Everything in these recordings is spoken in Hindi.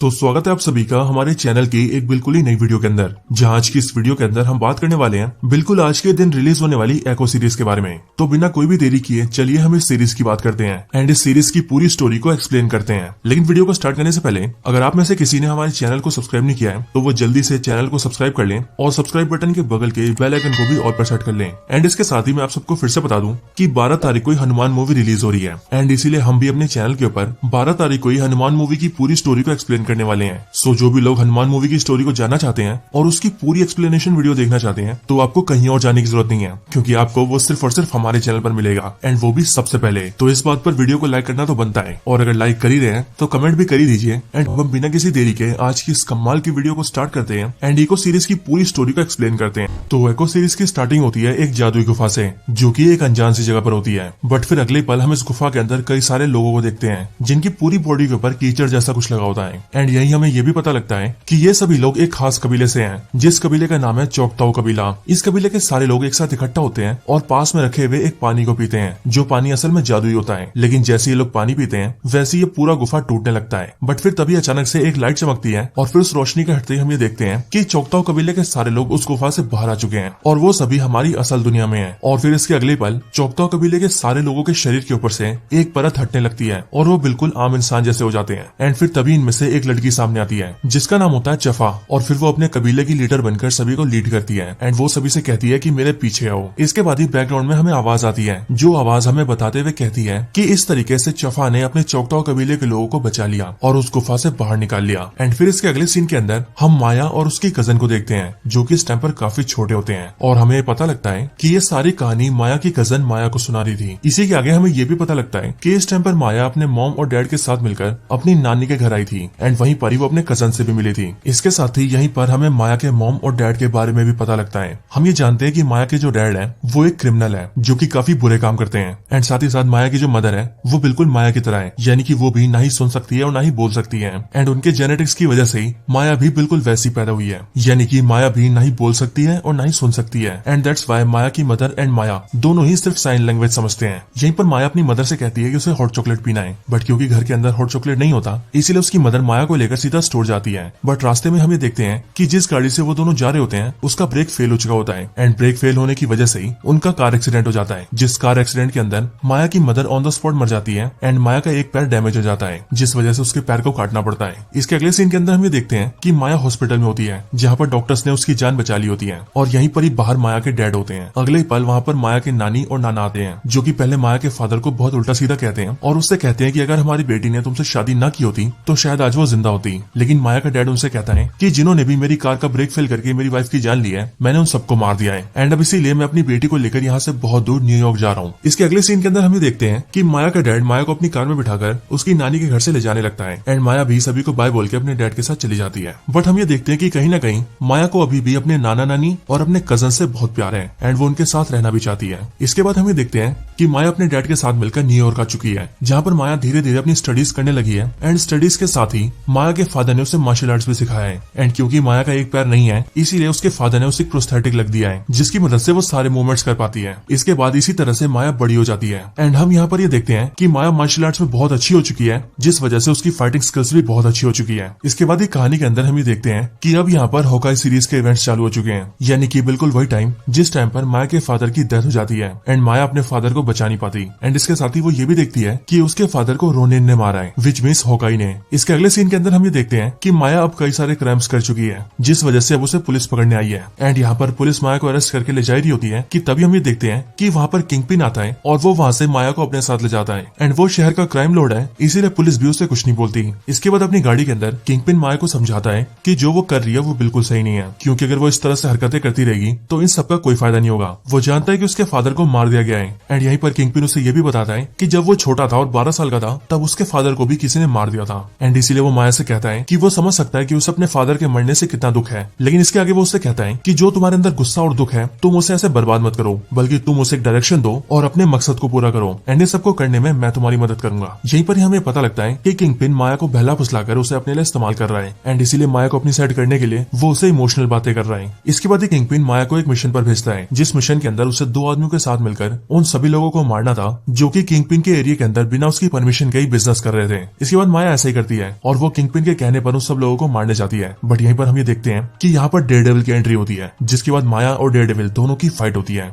तो स्वागत है आप सभी का हमारे चैनल की एक बिल्कुल ही नई वीडियो के अंदर, जहां आज की इस वीडियो के अंदर हम बात करने वाले हैं बिल्कुल आज के दिन रिलीज होने वाली एको सीरीज के बारे में। तो बिना कोई भी देरी किए चलिए हम इस सीरीज की बात करते हैं एंड इस सीरीज की पूरी स्टोरी को एक्सप्लेन करते हैं। लेकिन वीडियो को स्टार्ट करने से पहले अगर आप में से किसी ने हमारे चैनल को सब्सक्राइब नहीं किया है तो वो जल्दी से चैनल को सब्सक्राइब कर लें और सब्सक्राइब बटन के बगल के बेल आइकन को भी ऑल पर सेट कर लें। एंड इसके साथ ही मैं आप सबको फिर से बता दूं कि 12 तारीख को हनुमान मूवी रिलीज हो रही है एंड इसीलिए हम भी अपने चैनल के ऊपर 12 तारीख को हनुमान मूवी की पूरी स्टोरी को एक्सप्लेन करने वाले हैं। तो जो भी लोग हनुमान मूवी की स्टोरी को जानना चाहते हैं और उसकी पूरी एक्सप्लेनेशन वीडियो देखना चाहते हैं तो आपको कहीं और जाने की जरूरत नहीं है, क्योंकि आपको वो सिर्फ और सिर्फ हमारे चैनल पर मिलेगा एंड वो भी सबसे पहले। तो इस बात पर वीडियो को लाइक करना तो बनता है और अगर लाइक कर ही रहे हैं तो कमेंट भी कर ही दीजिए। एंड हम बिना किसी देरी के आज की इस कमाल की वीडियो को स्टार्ट करते हैं एंड एको सीरीज की पूरी स्टोरी को एक्सप्लेन करते हैं। तो एको सीरीज की स्टार्टिंग होती है एक जादुई गुफा से, जो की एक अनजान सी जगह पर होती है। बट फिर अगले पल हम इस गुफा के अंदर कई सारे लोगों को देखते हैं जिनकी पूरी बॉडी के ऊपर कीचड़ जैसा कुछ लगा होता है। एंड यही हमें ये भी पता लगता है कि ये सभी लोग एक खास कबीले से हैं, जिस कबीले का नाम है चोकताऊ कबीला। इस कबीले के सारे लोग एक साथ इकट्ठा होते हैं और पास में रखे हुए एक पानी को पीते हैं, जो पानी असल में जादुई होता है। लेकिन जैसे ये लोग पानी पीते हैं वैसे ये पूरा गुफा टूटने लगता है। बट फिर तभी अचानक से एक लाइट चमकती है और फिर उस रोशनी के हटते ही हम ये देखते हैं कि चोकताऊ कबीले के सारे लोग उस गुफा से बाहर आ चुके हैं और वो सभी हमारी असल दुनिया में है। और फिर इसके अगले पल चोकताऊ कबीले के सारे लोगों के शरीर के ऊपर से एक परत हटने लगती है और वो बिल्कुल आम इंसान जैसे हो जाते हैं। एंड फिर तभी इनमें से एक लड़की सामने आती है जिसका नाम होता है चफा, और फिर वो अपने कबीले की लीडर बनकर सभी को लीड करती है एंड वो सभी से कहती है कि मेरे पीछे आओ। इसके बाद ही बैकग्राउंड में हमें आवाज आती है, जो आवाज हमें बताते हुए कहती है कि इस तरीके से चफा ने अपने चोकताऊ कबीले के लोगों को बचा लिया और उस गुफा से बाहर निकाल लिया। एंड फिर इसके अगले सीन के अंदर हम माया और उसकी कजन को देखते हैं, जो कि इस टाइम पर काफी छोटे होते हैं और हमें पता लगता है कि ये सारी कहानी माया की कजन माया को सुना रही थी। इसी के आगे हमें ये भी पता लगता है कि इस टाइम पर माया अपने मॉम और डैड के साथ मिलकर अपनी नानी के घर आई थी एंड वहीं पर ही वो अपने कजन से भी मिली थी। इसके साथ ही यहीं पर हमें माया के मॉम और डैड के बारे में भी पता लगता है। हम ये जानते हैं कि माया के जो डैड है वो एक क्रिमिनल है जो कि काफी बुरे काम करते हैं। एंड साथ ही साथ माया की जो मदर है वो बिल्कुल माया की तरह है, यानी कि वो भी ना ही सुन सकती है और ना ही बोल सकती है। एंड उनके जेनेटिक्स की वजह से ही माया भी बिल्कुल वैसी पैदा हुई है, यानी कि माया भी ना ही बोल सकती है और ना ही सुन सकती है। एंड दैट्स व्हाई माया की मदर एंड माया दोनों ही सिर्फ साइन लैंग्वेज समझते हैं। यहीं पर माया अपनी मदर से कहती है कि उसे हॉट चॉकलेट पीना है, बट क्योंकि घर के अंदर हॉट चॉकलेट नहीं होता इसीलिए उसकी मदर माया को लेकर सीधा स्टोर जाती है। बट रास्ते में हम ये देखते हैं कि जिस गाड़ी से वो दोनों जा रहे होते हैं उसका ब्रेक फेल हो चुका होता है एंड ब्रेक फेल होने की वजह से ही उनका कार एक्सीडेंट हो जाता है, जिस कार एक्सीडेंट के अंदर माया की मदर ऑन द स्पॉट मर जाती है एंड माया का एक पैर डैमेज हो जाता है, जिस वजह से उसके पैर को काटना पड़ता है। इसके अगले सीन के अंदर हम ये देखते हैं कि माया हॉस्पिटल में होती है, जहाँ पर डॉक्टर्स ने उसकी जान बचा ली होती है और यहीं पर ही बाहर माया के डैड होते हैं। अगले ही पल वहाँ पर माया के नानी और नाना आते हैं, जो कि पहले माया के फादर को बहुत उल्टा सीधा कहते हैं और उससे कहते हैं कि अगर हमारी बेटी ने तुमसे शादी न की होती तो शायद आज वो जिंदा होती। लेकिन माया का डैड उनसे कहता है कि जिन्होंने भी मेरी कार का ब्रेक फेल करके मेरी वाइफ की जान ली है मैंने उन सबको मार दिया है एंड अब इसीलिए मैं अपनी बेटी को लेकर यहाँ से बहुत दूर न्यूयॉर्क जा रहा हूँ। इसके अगले सीन के अंदर हम देखते हैं कि माया का डैड माया को अपनी कार में बिठाकर उसकी नानी के घर से ले जाने लगता है एंड माया भी सभी को बाय बोल के अपने डैड के साथ चली जाती है। बट हम ये देखते हैं कि कहीं ना कहीं माया को अभी भी अपने नाना नानी और अपने कजन से बहुत प्यार है एंड वो उनके साथ रहना भी चाहती है। इसके बाद हम ये देखते हैं कि माया अपने डैड के साथ मिलकर न्यूयॉर्क आ चुकी है, जहाँ पर माया धीरे धीरे अपनी स्टडीज करने लगी है एंड स्टडीज के साथ ही माया के फादर ने उसे मार्शल आर्ट्स भी सिखाया है। एंड क्योंकि माया का एक पैर नहीं है इसीलिए उसके फादर ने उसे प्रोस्थेटिक लग दिया है, जिसकी मदद से वो सारे मूवमेंट्स कर पाती है। इसके बाद इसी तरह से माया बड़ी हो जाती है एंड हम यहाँ पर ये देखते हैं कि माया मार्शल आर्ट्स में बहुत अच्छी हो चुकी है, जिस वजह से उसकी फाइटिंग स्किल्स भी बहुत अच्छी हो चुकी है। इसके बाद कहानी के अंदर हम ये देखते हैं कि अब यहाँ पर होकाई सीरीज के इवेंट्स चालू हो चुके हैं, यानी कि बिल्कुल वही टाइम जिस टाइम पर माया के फादर की डेथ हो जाती है एंड माया अपने फादर को बचा नहीं पाती। एंड इसके साथ ही वो ये भी देखती है कि उसके फादर को रोनिन ने मारा है, विच मीन्स होकाई ने। इसके अगले सीन के अंदर हम ये देखते हैं कि माया अब कई सारे क्राइम्स कर चुकी है, जिस वजह से अब उसे पुलिस पकड़ने आई है एंड यहाँ पर पुलिस माया को अरेस्ट करके ले जा रही होती है कि तभी हम ये देखते हैं कि वहाँ पर किंगपिन आता है और वो वहाँ से माया को अपने साथ ले जाता है एंड वो शहर का क्राइम लॉर्ड है, इसीलिए पुलिस भी उसे कुछ नहीं बोलती। इसके बाद अपनी गाड़ी के अंदर किंगपिन माया को समझाता है कि जो वो कर रही है वो बिल्कुल सही नहीं है, क्योंकि अगर वो इस तरह से हरकतें करती रहेगी तो इन सबका कोई फायदा नहीं होगा। वो जानता है कि उसके फादर को मार दिया गया है एंड यहीं पर किंगपिन उसे ये भी बताता है कि जब वो छोटा था और 12 साल का था तब उसके फादर को भी किसी ने मार दिया था एंड इसीलिए वो माया से कहता है कि वो समझ सकता है कि उसे अपने फादर के मरने से कितना दुख है। लेकिन इसके आगे वो उससे कहता है कि जो तुम्हारे अंदर गुस्सा और दुख है तुम उसे ऐसे बर्बाद मत करो, बल्कि तुम उसे एक डायरेक्शन दो और अपने मकसद को पूरा करो एंड इस सबको करने में मैं तुम्हारी मदद करूंगा। यहीं पर हमें पता लगता है कि किंगपिन माया को बहला फुसलाकर उसे अपने लिए इस्तेमाल कर रहा है एंड इसीलिए माया को अपनी साइड करने के लिए वो उसे इमोशनल बातें कर रहा है। इसके बाद किंगपिन माया को एक मिशन पर भेजता है, जिस मिशन के अंदर उसे 2 आदमियों के साथ मिलकर उन सभी लोगों को मारना था जो कि किंगपिन के एरिया के अंदर बिना उसकी परमिशन के ही बिजनेस कर रहे थे। इसके बाद माया ऐसा ही करती है और वो वो किंगपिन के कहने पर उन सब लोगों को मारने जाती है। बट यहीं पर हम ये देखते हैं कि यहाँ पर डेयरडेविल की एंट्री होती है, जिसके बाद माया और डेयरडेविल दोनों की फाइट होती है।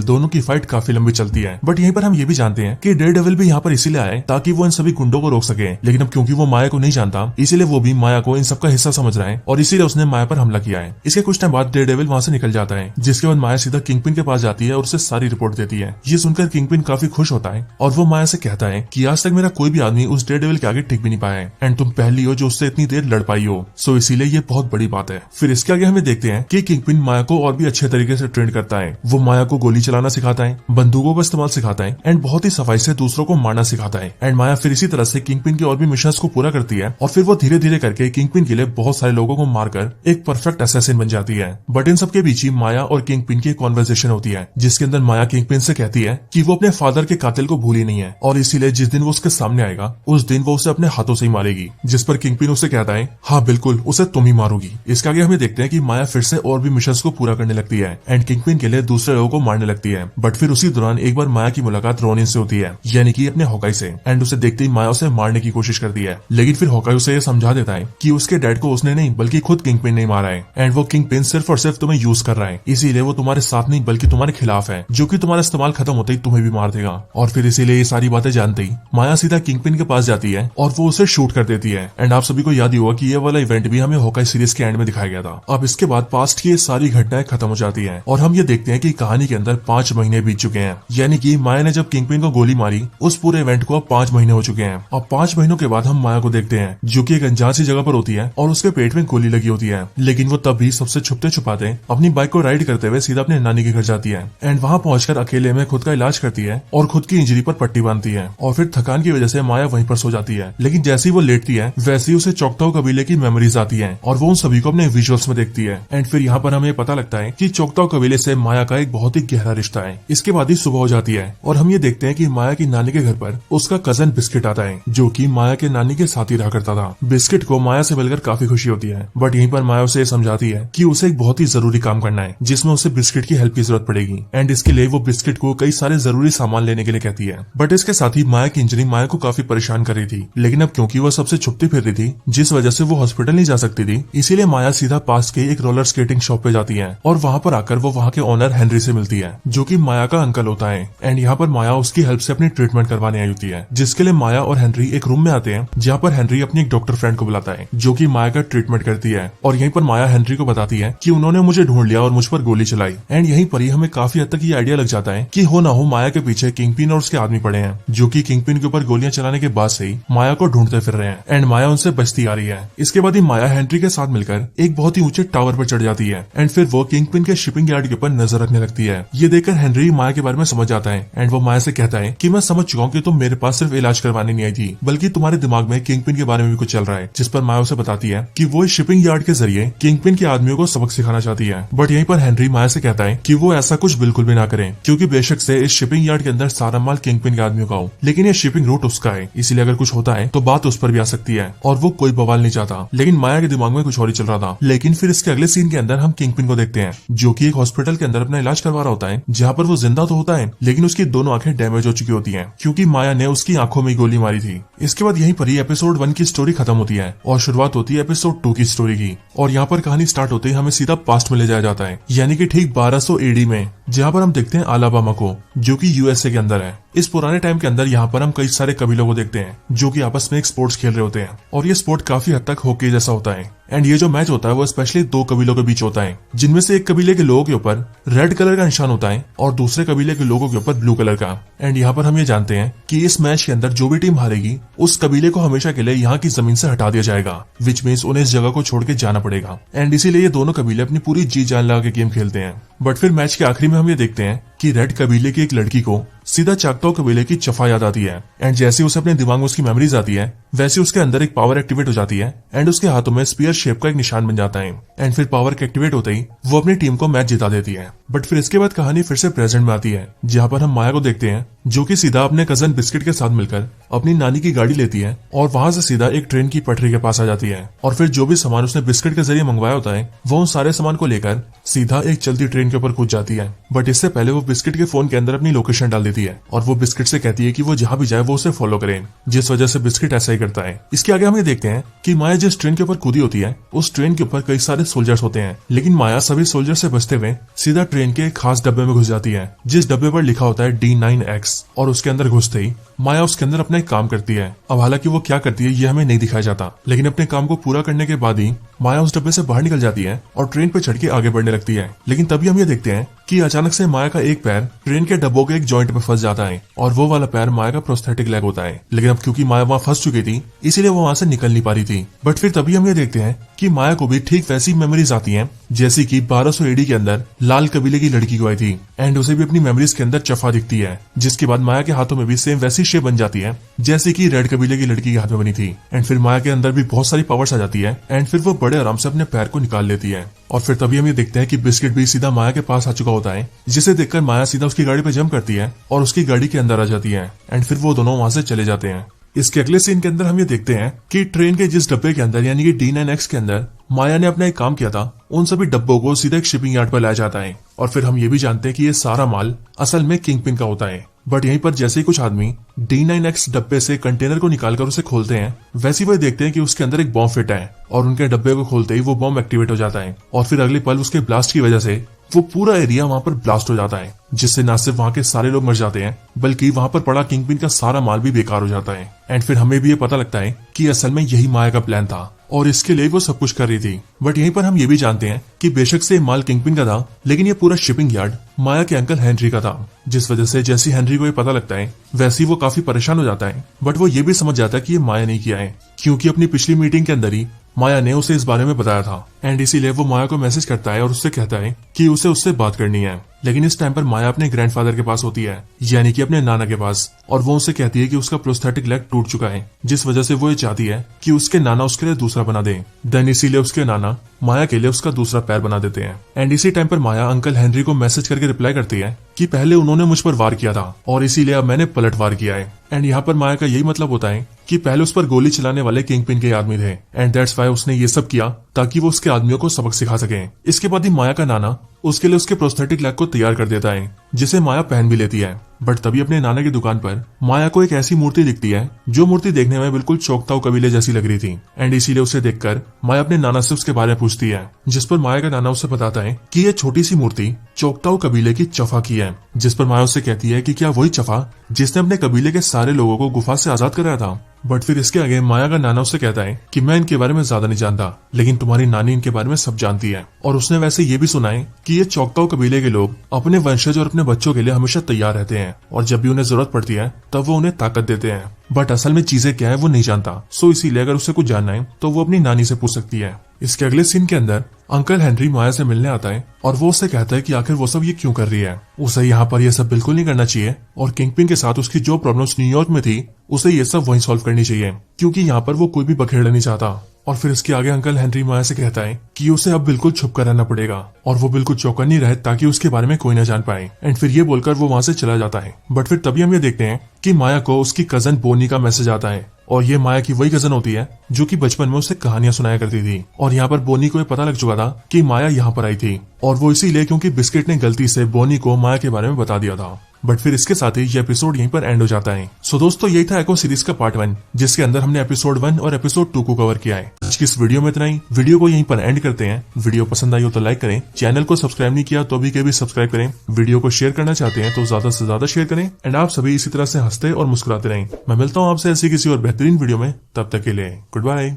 दोनों की फाइट काफी लंबी चलती है। बट यहीं पर हम ये भी जानते हैं कि डेयरडेविल भी यहाँ पर इसीलिए आए ताकि वो इन सभी गुंडों को रोक सके, लेकिन अब क्योंकि वो माया को नहीं जानता इसीलिए वो भी माया को इन सबका हिस्सा समझ रहा है और इसीलिए उसने माया पर हमला किया है। इसके कुछ टाइम बाद डेयरडेविल वहाँ से निकल जाता है, जिसके बाद माया सीधा किंगपिन के पास जाती है और उसे सारी रिपोर्ट देती है। ये सुनकर किंगपिन काफी खुश होता है और वो माया से कहता है कि आज तक मेरा कोई भी आदमी उस डेयरडेविल के आगे टिक भी नहीं पाया है एंड तुम पहली हो जो उससे इतनी देर लड़ पाई हो, सो इसीलिए ये बहुत बड़ी बात है। फिर इसके आगे हमें देखते हैं कि किंगपिन माया को और भी अच्छे तरीके से ट्रेन करता है। वो माया को गोली चलाना सिखाता है, बंदूकों का इस्तेमाल सिखाता है एंड बहुत ही सफाई से दूसरों को मारना सिखाता है। एंड माया फिर इसी तरह से किंगपिन के और भी मिशंस को पूरा करती है और फिर वो धीरे धीरे करके किंगपिन के लिए बहुत सारे लोगों को मारकर एक परफेक्ट असैसिन बन जाती है। बट इन सबके बीच ही माया और किंगपिन की कॉन्वर्सेशन होती है, जिसके अंदर माया किंगपिन से कहती है कि वो अपने फादर के कातिल को भूली नहीं है और इसीलिए जिस दिन वो उसके सामने आएगा उस दिन वो उसे अपने हाथों से ही मारेगी। जिस पर किंगपिन उसे कहता है हाँ बिल्कुल उसे तुम ही मारोगी। इसके आगे हमें देखते हैं कि माया फिर से और भी मिशंस को पूरा करने लगती है एंड किंगपिन के लिए दूसरे लोगों को मारने लगती है। बट फिर उसी दौरान एक बार माया की मुलाकात रोनिन से होती है, यानी कि अपने हॉकाई से, एंड उसे देखते ही माया उसे मारने की कोशिश करती है। लेकिन फिर हॉकाई उसे ये समझा देता है कि उसके डैड को उसने नहीं बल्कि खुद किंगपिन ने मारा है एंड वो किंगपिन सिर्फ और सिर्फ तुम्हें यूज कर रहा है, इसीलिए वो तुम्हारे साथ नहीं बल्कि तुम्हारे खिलाफ है, जो कि तुम्हारा इस्तेमाल खत्म होते ही तुम्हें भी मार देगा। और फिर इसीलिए ये सारी बातें जानते ही माया सीधा किंगपिन के पास जाती है और वो उसे शूट कर देती है। एंड आप सभी को याद ही होगा कि ये वाला इवेंट भी हमें हॉकाई सीरीज के एंड में दिखाया गया था। अब इसके बाद पास्ट की ये सारी घटनाएं खत्म हो जाती है और हम ये देखते हैं कि कहानी के अंदर 5 महीने बीत चुके हैं, यानी कि माया ने जब किंगपिन को गोली मारी उस पूरे इवेंट को अब 5 महीने हो चुके हैं। अब 5 महीनों के बाद हम माया को देखते हैं जो कि एक अनजान सी जगह पर होती है और उसके पेट में गोली लगी होती है, लेकिन वो तब भी सबसे छुपते छुपाते अपनी बाइक को राइड करते हुए सीधा अपने नानी के घर जाती है एंड वहाँ पहुंचकर अकेले में खुद का इलाज करती है और खुद की इंजरी पर पट्टी बांधती है और फिर थकान की वजह से माया वहीं पर सो जाती है। लेकिन जैसे ही वो लेटती है वैसे ही उसे चोक्ताओ कबीले की मेमोरीज आती है और वो उन सभी को अपने विजुअल्स में देखती है। एंड फिर यहाँ पर हमें पता लगता है कि चोक्ताओ कबीले से माया का एक बहुत ही गहरा रिश्ता है। इसके बाद ही सुबह हो जाती है और हम ये देखते हैं कि माया की नानी के घर पर उसका कजन बिस्किट आता है, जो कि माया के नानी के साथ ही रहा करता था। बिस्किट को माया से मिलकर काफी खुशी होती है, बट यहीं पर माया उसे समझाती है कि उसे एक बहुत ही जरूरी काम करना है जिसमें उसे बिस्किट की हेल्प की जरूरत पड़ेगी एंड इसके लिए वो बिस्किट को कई सारे जरूरी सामान लेने के लिए कहती है। बट इसके साथ ही माया की इंजरी माया को काफी परेशान कर रही थी, लेकिन अब क्योंकि वो सबसे छुपती फिर रही थी जिस वजह से वो हॉस्पिटल नहीं जा सकती थी, इसीलिए माया सीधा पास के एक रोलर स्केटिंग शॉप पे जाती है और वहाँ पर आकर वो वहाँ के ओनर हेनरी से मिलती है, जो कि माया का अंकल होता है। एंड यहाँ पर माया उसकी हेल्प से अपनी ट्रीटमेंट करवाने आई होती है, जिसके लिए माया और हेनरी एक रूम में आते हैं जहाँ पर हेनरी अपनी एक डॉक्टर फ्रेंड को बुलाता है जो कि माया का ट्रीटमेंट करती है। और यहीं पर माया हेनरी को बताती है कि उन्होंने मुझे ढूंढ लिया और मुझ पर गोली चलाई। एंड यहीं पर ही हमें काफी हद तक ये आइडिया लग जाता है कि हो ना हो माया के पीछे किंगपिन और उसके आदमी पड़े हैं, जो कि किंगपिन के ऊपर गोलियां चलाने के बाद से ही माया को ढूंढते फिर रहे हैं एंड माया उनसे बचती आ रही है। इसके बाद ही माया हेनरी के साथ मिलकर एक बहुत ही ऊंचे टावर पर चढ़ जाती है एंड फिर वो किंगपिन के शिपिंग यार्ड के ऊपर नजर रखने लगती है। ये देखकर हेनरी माया के बारे में समझ जाता है एंड वो माया से कहता है कि मैं समझ चुका हूँ कि तुम मेरे पास सिर्फ इलाज करवाने नहीं आई थी, बल्कि तुम्हारे दिमाग में किंगपिन के बारे में भी कुछ चल रहा है। जिस पर माया उसे बताती है कि वो इस शिपिंग यार्ड के जरिए किंगपिन के आदमियों को सबक सिखाना चाहती है। बट यहीं पर हेनरी माया से कहता है कि वो ऐसा कुछ बिल्कुल भी ना करें, क्योंकि बेशक से इस शिपिंग यार्ड के अंदर सारा माल किंगपिन के आदमियों का हो, लेकिन ये शिपिंग रूट उसका है, इसलिए अगर कुछ होता है तो बात उस पर भी आ सकती है और वो कोई बवाल नहीं चाहता। लेकिन माया के दिमाग में कुछ और ही चल रहा था। लेकिन फिर इसके अगले सीन के अंदर हम किंगपिन को देखते हैं जो कि एक हॉस्पिटल के अंदर अपना इलाज करवा रहा होता है, जहाँ पर वो जिंदा तो होता है लेकिन उसकी दोनों आंखें डैमेज हो चुकी होती हैं क्योंकि माया ने उसकी आंखों में गोली मारी थी। इसके बाद यहीं पर ही एपिसोड 1 की स्टोरी खत्म होती है और शुरुआत होती है एपिसोड 2 की स्टोरी की। और यहाँ पर कहानी स्टार्ट होते ही हमें सीधा पास्ट में ले जाया जाता है, यानी कि ठीक 1200 एडी में, जहाँ पर हम देखते हैं अलाबामा को, जो कि यूएसए के अंदर है। इस पुराने टाइम के अंदर यहाँ पर हम कई सारे कबीलों को देखते हैं जो कि आपस में एक स्पोर्ट्स खेल रहे होते हैं और ये स्पोर्ट काफी हद तक हॉकी जैसा होता है। एंड ये जो मैच होता है वो स्पेशली 2 कबीलों के बीच होता है, जिनमें से एक कबीले के लोगों के ऊपर रेड कलर का निशान होता है और दूसरे कबीले के लोगों के ऊपर ब्लू कलर का। एंड यहाँ पर हम ये जानते हैं कि इस मैच के अंदर जो भी टीम हारेगी उस कबीले को हमेशा के लिए यहाँ की जमीन से हटा दिया जाएगा, विच मीन्स उन्हें इस जगह को छोड़ के जाना पड़ेगा। एंड इसीलिए ये दोनों कबीले अपनी पूरी जी जान लगा के गेम खेलते हैं। बट फिर मैच के आखिरी में हम ये देखते हैं कि रेड कबीले की एक लड़की को सीधा चाकताओ कबीले की चफा याद आती है एंड जैसे उसे अपने दिमाग में उसकी मेमोरीज आती है वैसे उसके अंदर एक पावर एक्टिवेट हो जाती है एंड उसके हाथों में स्पीयर शेप का एक निशान बन जाता है। एंड फिर पावर के एक्टिवेट होते ही वो अपनी टीम को मैच जिता देती है। बट फिर इसके बाद कहानी फिर से प्रेजेंट में आती है, जहाँ पर हम माया को देखते हैं जो कि सीधा अपने कजन बिस्किट के साथ मिलकर अपनी नानी की गाड़ी लेती है और वहां से सीधा एक ट्रेन की पटरी के पास आ जाती है। और फिर जो भी सामान उसने बिस्किट के जरिए मंगवाया होता है वो उन सारे सामान को लेकर सीधा एक चलती ट्रेन के ऊपर कूद जाती है। बट इससे पहले वो बिस्किट के फोन के अंदर अपनी लोकेशन डाल देती है और वो बिस्किट से कहती है कि वो जहां भी जाए वो उसे फॉलो करे, जिस वजह से बिस्किट ऐसा ही करता है। इसके आगे हम ये देखते हैं कि माया जिस ट्रेन के ऊपर कूदी होती है उस ट्रेन के ऊपर कई सारे सोल्जर्स होते हैं, लेकिन माया सभी सोल्जर से बचते हुए सीधा ट्रेन के एक खास डब्बे में घुस जाती है जिस डब्बे पर लिखा होता है D9X। और उसके अंदर घुसते ही माया उसके अंदर अपना एक काम करती है। अब हालांकि वो क्या करती है ये हमें नहीं दिखाया जाता, लेकिन अपने काम को पूरा करने के बाद ही माया उस डब्बे से बाहर निकल जाती है और ट्रेन पे चढ़ के आगे बढ़ने लगती है। लेकिन तभी हम ये देखते हैं कि अचानक से माया का एक पैर ट्रेन के डब्बों के एक जॉइंट में फंस जाता है और वो वाला पैर माया का प्रोस्थेटिक लेग होता है। लेकिन अब क्योंकि माया वहां फंस चुकी थी इसीलिए वो वहां से निकल नहीं पा रही थी। बट फिर तभी हम ये देखते हैं कि माया को भी ठीक वैसी मेमोरीज आती हैं जैसी कि 1200 AD के अंदर लाल कबीले की लड़की को आई थी। एंड उसे भी अपनी मेमोरीज के अंदर चफा दिखती है, जिसके बाद माया के हाथों में भी सेम वैसी शेप बन जाती है जैसे कि रेड कबीले की लड़की के हाथ में बनी थी। एंड फिर माया के अंदर भी बहुत सारी पावर्स आ जाती है एंड फिर वो बड़े आराम से अपने पैर को निकाल लेती है। और फिर तभी हम ये देखते हैं कि बिस्किट भी सीधा माया के पास आ चुका होता है, जिसे देखकर माया सीधा उसकी गाड़ी पे जंप करती है और उसकी गाड़ी के अंदर आ जाती है। एंड फिर वो दोनों वहां से चले जाते हैं। इसके अगले सीन के अंदर हम ये देखते हैं कि ट्रेन के जिस डब्बे के अंदर यानी कि D9X के अंदर माया ने अपना एक काम किया था उन सभी डब्बों को सीधा एक शिपिंग यार्ड पर लाया जाता है। और फिर हम ये भी जानते हैं कि ये सारा माल असल में किंगपिन का होता है। बट यहीं पर जैसे ही कुछ आदमी D9X डब्बे से कंटेनर को निकालकर उसे खोलते हैं वैसे ही वो देखते हैं कि उसके अंदर एक बॉम्ब फिट है और उनके डब्बे को खोलते ही वो बॉम्ब एक्टिवेट हो जाता है। और फिर अगले पल उसके ब्लास्ट की वजह से वो पूरा एरिया वहां पर ब्लास्ट हो जाता है, जिससे न सिर्फ वहां के सारे लोग मर जाते हैं बल्कि वहां पर पड़ा किंगपिन का सारा माल भी बेकार हो जाता है। एंड फिर हमें भी ये पता लगता है कि असल में यही माया का प्लान था और इसके लिए वो सब कुछ कर रही थी। बट यहीं पर हम ये भी जानते हैं कि बेशक से माल किंगपिन का था, लेकिन ये पूरा शिपिंग यार्ड माया के अंकल हेनरी का था, जिस वजह से जैसी हेनरी को ये पता लगता है वैसे ही वो काफी परेशान हो जाता है। बट वो ये भी समझ जाता है कि ये माया नहीं किया है, क्योंकि अपनी पिछली मीटिंग के अंदर ही माया ने उसे इस बारे में बताया था। एंड इसीलिए वो माया को मैसेज करता है और उससे कहता है कि उसे उससे बात करनी है। लेकिन इस टाइम पर माया अपने ग्रैंडफादर के पास होती है, यानी कि अपने नाना के पास, और वो उसे कहती है कि उसका प्रोस्थेटिक लेग टूट चुका है, जिस वजह से वो ये चाहती है कि उसके नाना उसके लिए दूसरा बना दे। देन इसीलिए उसके नाना माया के लिए उसका दूसरा पैर बना देते हैं। एंड इसी टाइम पर माया अंकल हेनरी को मैसेज करके रिप्लाई करती है कि पहले उन्होंने मुझ पर वार किया था और इसीलिए अब मैंने पलट वार किया है। एंड यहाँ पर माया का यही मतलब होता है कि पहले उस पर गोली चलाने वाले किंगपिन के आदमी थे एंड दैट्स व्हाई उसने ये सब किया ताकि वो उसके आदमियों को सबक सिखा सके। इसके बाद ही माया का नाना उसके लिए उसके प्रोस्थेटिक लेग को तैयार कर देता है, जिसे माया पहन भी लेती है। बट तभी अपने नाना की दुकान पर माया को एक ऐसी मूर्ति दिखती है जो मूर्ति देखने में बिल्कुल चोकताऊ कबीले जैसी लग रही थी। एंड इसीलिए उसे देखकर माया अपने नाना से उसके बारे में पूछती है, जिस पर माया का नाना उसे बताता है कि ये छोटी सी मूर्ति चोकताऊ कबीले की चफा की है। जिस पर माया उससे कहती है कि क्या वही चफा जिसने अपने कबीले के सारे लोगों को गुफा से आजाद कराया था। बट फिर इसके आगे माया का नाना उससे कहता है कि मैं इनके बारे में ज्यादा नहीं जानता, लेकिन तुम्हारी नानी इनके बारे में सब जानती है और उसने वैसे ये भी सुना है कि ये चोकताऊ कबीले के लोग अपने वंशज और अपने बच्चों के लिए हमेशा तैयार रहते हैं और जब भी उन्हें जरूरत पड़ती है तब वो उन्हें ताकत देते हैं। बट असल में चीजें क्या है वो नहीं जानता, सो इसीलिए अगर उसे कुछ जानना है तो वो अपनी नानी से पूछ सकती है। इसके अगले सीन के अंदर अंकल हेनरी माया से मिलने आता है और वो उससे कहता है कि आखिर वो सब ये क्यों कर रही है। उसे यहाँ पर ये सब बिल्कुल नहीं करना चाहिए और किंगपिन के साथ उसकी जो प्रॉब्लम्स न्यूयॉर्क में थी उसे ये सब वहीं सॉल्व करनी चाहिए, क्योंकि यहाँ पर वो कोई भी बखेड़ना नहीं चाहता। और फिर इसके आगे अंकल हेनरी माया से कहता है कि उसे अब बिल्कुल छुप कर रहना पड़ेगा और वो बिल्कुल चौकन्नी रहे ताकि उसके बारे में कोई न जान पाए। एंड फिर ये बोलकर वो वहां से चला जाता है। बट फिर तभी हम ये देखते हैं कि माया को उसकी कजन बोनी का मैसेज आता है और ये माया की वही कजन होती है जो कि बचपन में उसे कहानियां सुनाया करती थी। और यहाँ पर बोनी को ये पता लग चुका था कि माया यहाँ पर आई थी और वो इसीलिए क्योंकि बिस्किट ने गलती से बोनी को माया के बारे में बता दिया था। बट फिर इसके साथ ही ये एपिसोड यहीं पर एंड हो जाता है। सो दोस्तों यही था एको सीरीज का पार्ट 1, जिसके अंदर हमने एपिसोड 1 और एपिसोड 2 को कवर किया है। आज की इस वीडियो में इतना ही। वीडियो को यहीं पर एंड करते हैं। वीडियो पसंद आई हो तो लाइक करें, चैनल को सब्सक्राइब नहीं किया तो भी सब्सक्राइब करें, वीडियो को शेयर करना चाहते हैं तो ज्यादा से ज्यादा शेयर करें। एंड आप सभी इसी तरह से हंसते और मुस्कुराते रहें। मैं मिलता हूँ आपसे ऐसी किसी और बेहतरीन वीडियो में, तब तक के लिए गुड बाय।